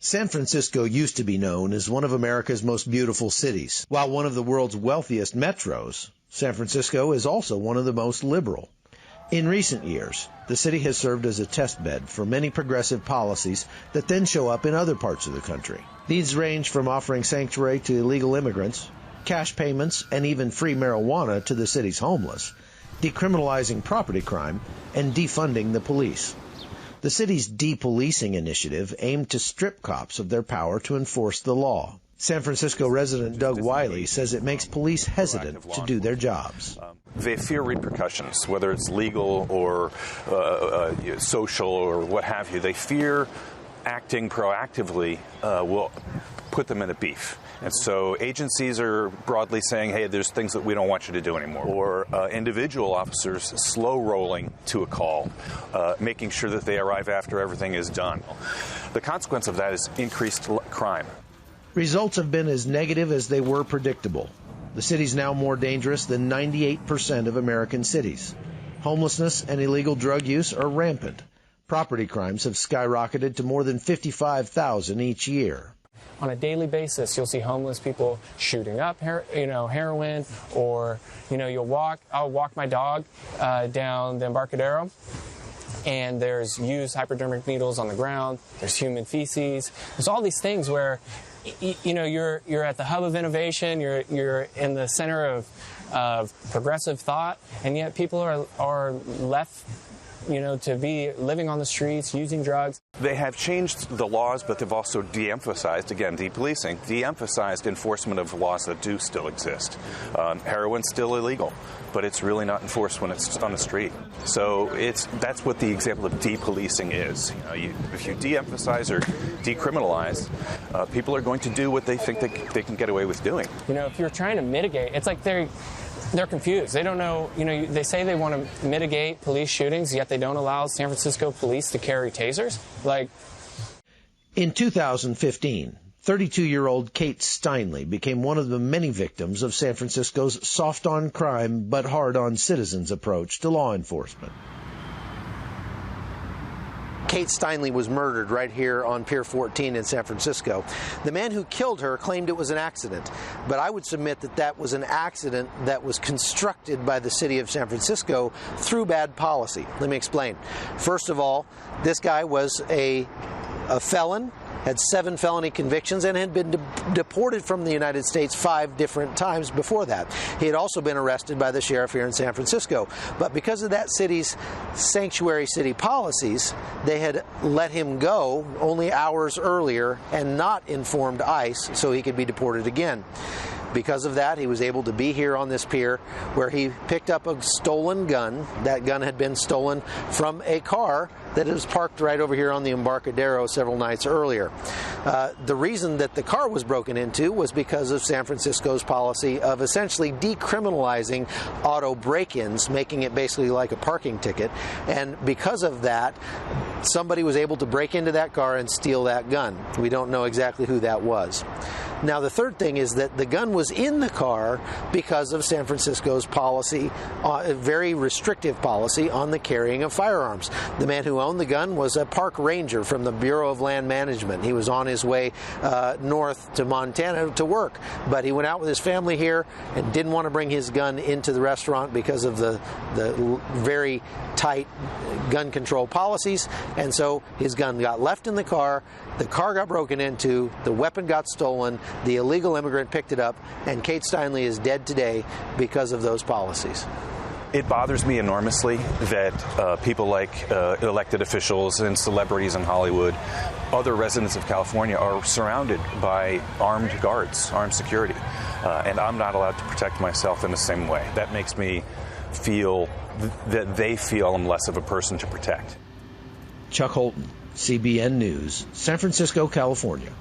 San Francisco used to be known as one of America's most beautiful cities. While one of the world's wealthiest metros, San Francisco is also one of the most liberal. In recent years, the city has served as a test bed for many progressive policies that then show up in other parts of the country. These range from offering sanctuary to illegal immigrants, cash payments, and even free marijuana to the city's homeless, decriminalizing property crime, and defunding the police. The city's depolicing initiative aimed to strip cops of their power to enforce the law. San Francisco resident Doug Wiley says it makes police hesitant to do their jobs. They fear repercussions, whether it's legal or social or what have you. They fear acting proactively will put them in a beef. And so agencies are broadly saying, hey, there's things that we don't want you to do anymore. Or individual officers slow rolling to a call, making sure that they arrive after everything is done. The consequence of that is increased crime. Results have been as negative as they were predictable. The city's now more dangerous than 98% of American cities. Homelessness and illegal drug use are rampant. Property crimes have skyrocketed to more than 55,000 each year. On a daily basis, you'll see homeless people shooting up, heroin, or, I'll walk my dog down the Embarcadero, and there's used hypodermic needles on the ground, there's human feces, there's all these things where, you're at the hub of innovation, you're in the center of progressive thought, and yet people are left to be living on the streets, using drugs. They have changed the laws, but they've also de-emphasized, again, depolicing, de-emphasized enforcement of laws that do still exist. Heroin's still illegal, but it's really not enforced when it's on the street. So that's what the example of depolicing is. If you de-emphasize or decriminalize, people are going to do what they think they can get away with doing. If you're trying to mitigate, it's like they're confused. They don't know, they say they want to mitigate police shootings, yet they don't allow San Francisco police to carry tasers. In 2015, 32-year-old Kate Steinle became one of the many victims of San Francisco's soft-on-crime but hard-on-citizens approach to law enforcement. Kate Steinle was murdered right here on Pier 14 in San Francisco. The man who killed her claimed it was an accident, but I would submit that that was an accident that was constructed by the city of San Francisco through bad policy. Let me explain. First of all, this guy was a felon, had 7 felony convictions, and had been deported from the United States 5 different times before that. He had also been arrested by the sheriff here in San Francisco. But because of that city's sanctuary city policies, they had let him go only hours earlier and not informed ICE so he could be deported again. Because of that, he was able to be here on this pier where he picked up a stolen gun. That gun had been stolen from a car that was parked right over here on the Embarcadero several nights earlier. The reason that the car was broken into was because of San Francisco's policy of essentially decriminalizing auto break-ins, making it basically like a parking ticket. And because of that, somebody was able to break into that car and steal that gun. We don't know exactly who that was. Now, the third thing is that the gun was in the car because of San Francisco's policy, a very restrictive policy on the carrying of firearms. The man who owned the gun was a park ranger from the Bureau of Land Management. He was on his way north to Montana to work, but he went out with his family here and didn't want to bring his gun into the restaurant because of the very tight gun control policies, and so his gun got left in the car got broken into, the weapon got stolen, the illegal immigrant picked it up, and Kate Steinle is dead today because of those policies. It bothers me enormously that people like elected officials and celebrities in Hollywood, other residents of California, are surrounded by armed guards, armed security, and I'm not allowed to protect myself in the same way. That makes me feel that they feel I'm less of a person to protect. Chuck Holton, CBN News, San Francisco, California.